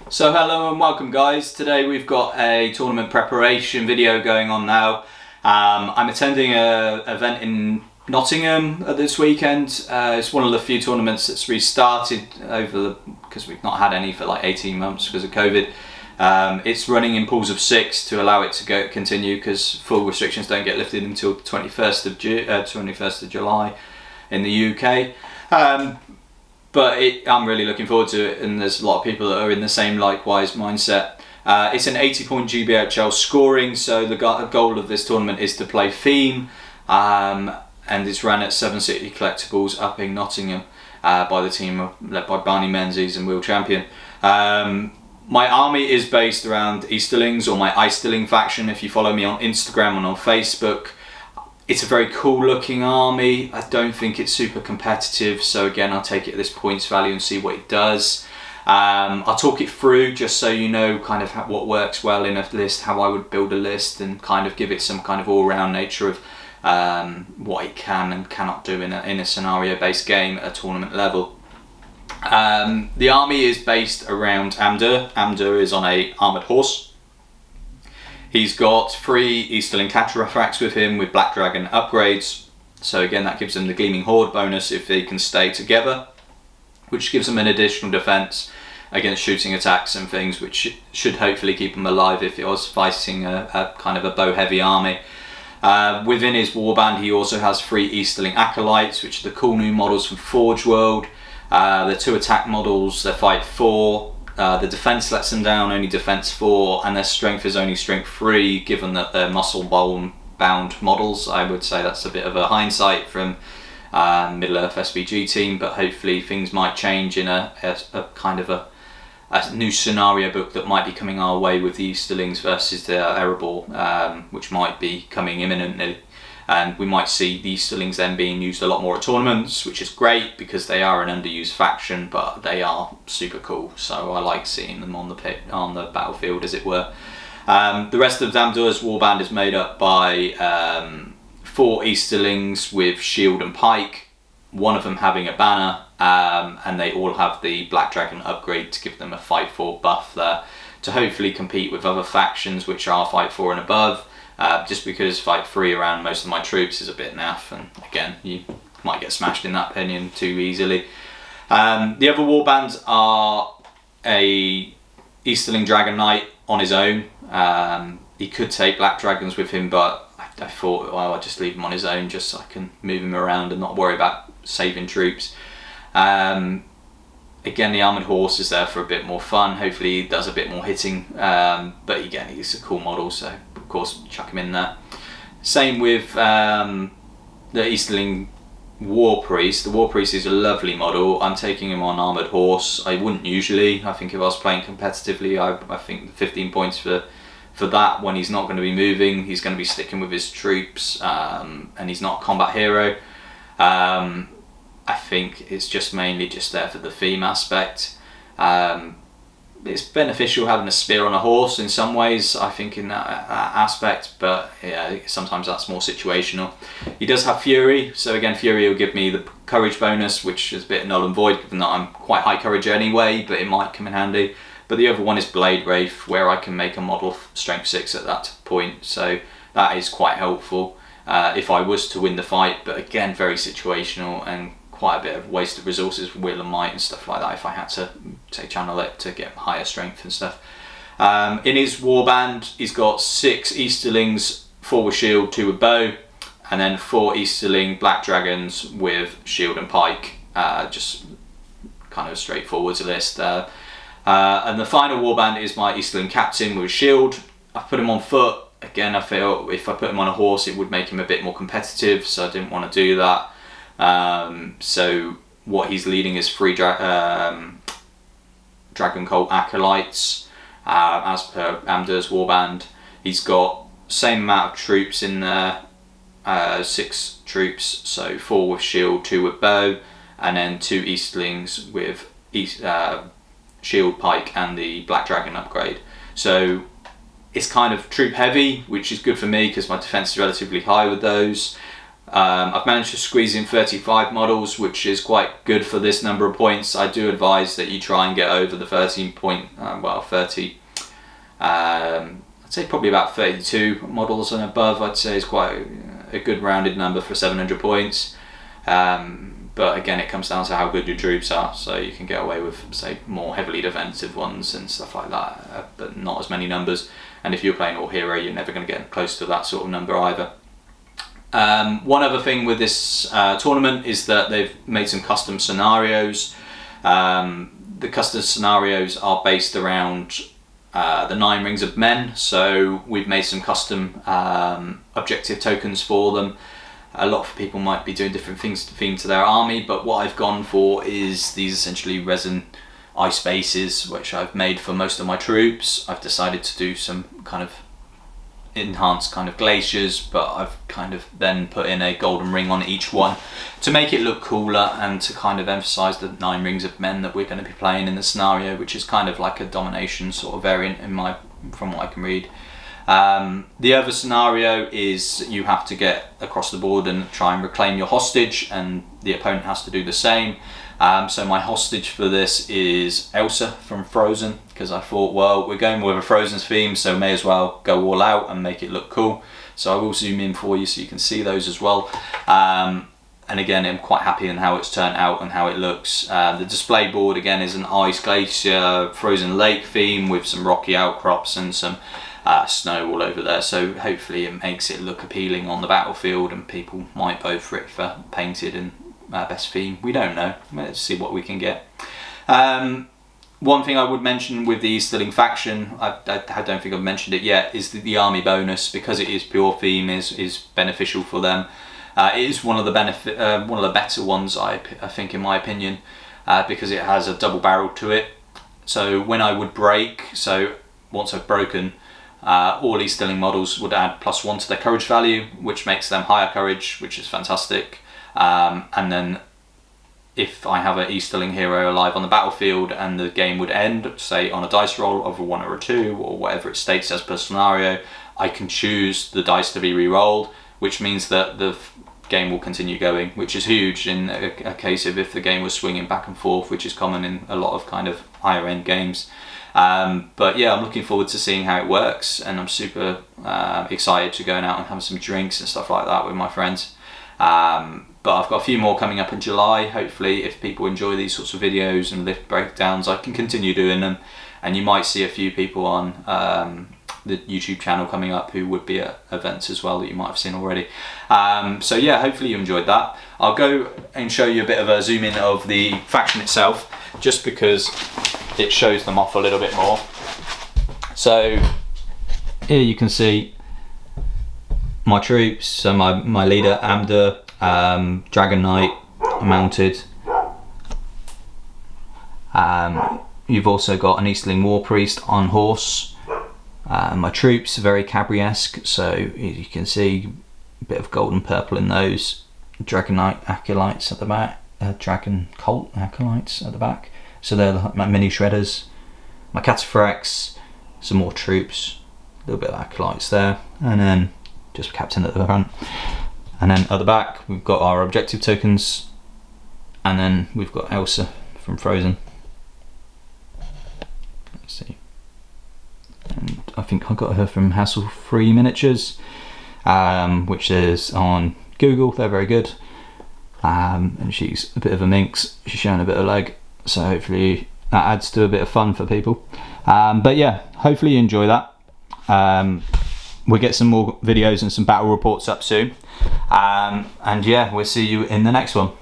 So hello and welcome guys. Today we've got a tournament preparation video going on now. I'm attending an event in Nottingham this weekend. It's one of the few tournaments that's restarted because we've not had any for like 18 months because of COVID. It's running in pools of 6 to allow it to continue because full restrictions don't get lifted until 21st of July in the UK. But I'm really looking forward to it, and there's a lot of people that are in the same likewise mindset. It's an 80-point GBHL scoring, so the goal of this tournament is to play theme, and it's run at Seven City Collectibles up in Nottingham by the team led by Barney Menzies and Will Champion. My army is based around Easterlings, or my Easterling faction. If you follow me on Instagram and on Facebook, it's a very cool looking army. I don't think it's super competitive, so again I'll take it at this points value and see what it does. I'll talk it through just so you know kind of what works well in a list, how I would build a list, and kind of give it some kind of all-round nature of what it can and cannot do in a scenario-based game at a tournament level. The army is based around Amdur. Amdur is on a armoured horse. He's got 3 Easterling Cataracts with him with Black Dragon upgrades. So again, that gives him the Gleaming Horde bonus if they can stay together, which gives them an additional defense against shooting attacks and things, which should hopefully keep him alive if he was fighting a kind of a bow heavy army. Within his warband, he also has 3 Easterling Acolytes, which are the cool new models from Forge World. They're 2 attack models, they're fight 4. The defense lets them down, only defense 4, and their strength is only strength 3, given that they're muscle bound models. I would say that's a bit of a hindsight from Middle Earth SBG team, but hopefully things might change in a kind of a new scenario book that might be coming our way with the Easterlings versus the Erebor, which might be coming imminently. And we might see the Easterlings then being used a lot more at tournaments, which is great because they are an underused faction, but they are super cool. So I like seeing them on the battlefield, as it were. The rest of Amdur's warband is made up by 4 Easterlings with shield and pike, one of them having a banner, and they all have the Black Dragon upgrade to give them a fight 4 buff there to hopefully compete with other factions which are fight 4 and above. Just because fight 3 around most of my troops is a bit naff, and again you might get smashed in that pinion too easily. The other warbands are a Easterling Dragon Knight on his own. He could take Black Dragons with him, but I thought, well, I'll just leave him on his own just so I can move him around and not worry about saving troops. Again, the armoured horse is there for a bit more fun. Hopefully he does a bit more hitting, but again, he's a cool model, so of course chuck him in there. Same with the Easterling War Priest. The War Priest is a lovely model. I'm taking him on armoured horse. I wouldn't usually. I think if I was playing competitively, I think 15 points for that when he's not going to be moving. He's going to be sticking with his troops, and he's not a combat hero. I think it's just mainly just there for the theme aspect. It's beneficial having a spear on a horse in some ways, I think, in that aspect, but yeah, sometimes that's more situational. He does have Fury, so again Fury will give me the courage bonus, which is a bit null and void given that I'm quite high courage anyway, but it might come in handy. But the other one is Blade Wraith, where I can make a model strength 6 at that point, so that is quite helpful if I was to win the fight, but again very situational and quite a bit of waste of resources for will and might and stuff like that if I had to say channel it to get higher strength and stuff. In his warband he's got 6 Easterlings, 4 with shield, 2 with bow, and then 4 Easterling Black Dragons with shield and pike. Just kind of a straightforward list. And the final warband is my Easterling Captain with shield. I've put him on foot. Again, I feel if I put him on a horse it would make him a bit more competitive, so I didn't want to do that. So what he's leading is 3 Dragon Cult Acolytes, as per Amdur's warband. He's got same amount of troops in there, 6 troops, so 4 with shield, 2 with bow, and then 2 Easterlings with shield, pike, and the Black Dragon upgrade. So it's kind of troop heavy, which is good for me because my defense is relatively high with those. I've managed to squeeze in 35 models, which is quite good for this number of points. I do advise that you try and get over the 30, I'd say probably about 32 models and above. I'd say is quite a good rounded number for 700 points. But again, it comes down to how good your troops are, so you can get away with, say, more heavily defensive ones and stuff like that, but not as many numbers. And if you're playing all hero, you're never going to get close to that sort of number either. One other thing with this tournament is that they've made some custom scenarios. The custom scenarios are based around the 9 rings of men, so we've made some custom objective tokens for them. A lot of people might be doing different things to theme to their army, but what I've gone for is these essentially resin ice bases, which I've made for most of my troops. I've decided to do some kind of enhanced kind of glaciers, but I've kind of then put in a golden ring on each one to make it look cooler and to kind of emphasize the 9 rings of men that we're going to be playing in the scenario, which is kind of like a domination sort of variant from what I can read. The other scenario is you have to get across the board and try and reclaim your hostage, and the opponent has to do the same. So my hostage for this is Elsa from Frozen, because I thought, well, we're going with a Frozen theme, so may as well go all out and make it look cool. So I will zoom in for you so you can see those as well. And again, I'm quite happy in how it's turned out and how it looks. The display board again is an ice glacier frozen lake theme with some rocky outcrops and some snow all over there, so hopefully it makes it look appealing on the battlefield, and people might vote for it for painted and best theme. We don't know. Let's see what we can get. One thing I would mention with the Easterling faction, I don't think I've mentioned it yet, is the army bonus, because it is pure theme, is beneficial for them. It is one of the better ones, I think, in my opinion, because it has a double barrel to it. So when I would break, so once I've broken, all Easterling models would add +1 to their courage value, which makes them higher courage, which is fantastic. And then if I have an Easterling hero alive on the battlefield and the game would end, say on a dice roll of a 1 or a 2 or whatever it states as per scenario, I can choose the dice to be re-rolled, which means that the game will continue going, which is huge in a case of if the game was swinging back and forth, which is common in a lot of kind of higher end games. But yeah, I'm looking forward to seeing how it works, and I'm super excited to going out and have some drinks and stuff like that with my friends. But I've got a few more coming up in July. Hopefully, if people enjoy these sorts of videos and lift breakdowns, I can continue doing them, and you might see a few people on the YouTube channel coming up who would be at events as well that you might have seen already. So yeah, hopefully you enjoyed that. I'll go and show you a bit of a zoom in of the faction itself, just because it shows them off a little bit more. So here you can see my troops, so my leader Amda, Dragon Knight mounted. You've also got an Easterling War Priest on horse. My troops are very Cabri-esque, so you can see a bit of gold and purple in those. Dragon Knight acolytes at the back, Dragon Colt acolytes at the back. So they're my mini shredders. My Cataphracts, some more troops, a little bit of acolytes there, and then just captain at the front. And then at the back we've got our objective tokens, and then we've got Elsa from Frozen. Let's see. And I think I got her from Hassle-Free Miniatures, which is on Google. They're very good. And she's a bit of a minx. She's showing a bit of leg, so hopefully that adds to a bit of fun for people. But yeah, hopefully you enjoy that. We'll get some more videos and some battle reports up soon. And yeah, we'll see you in the next one.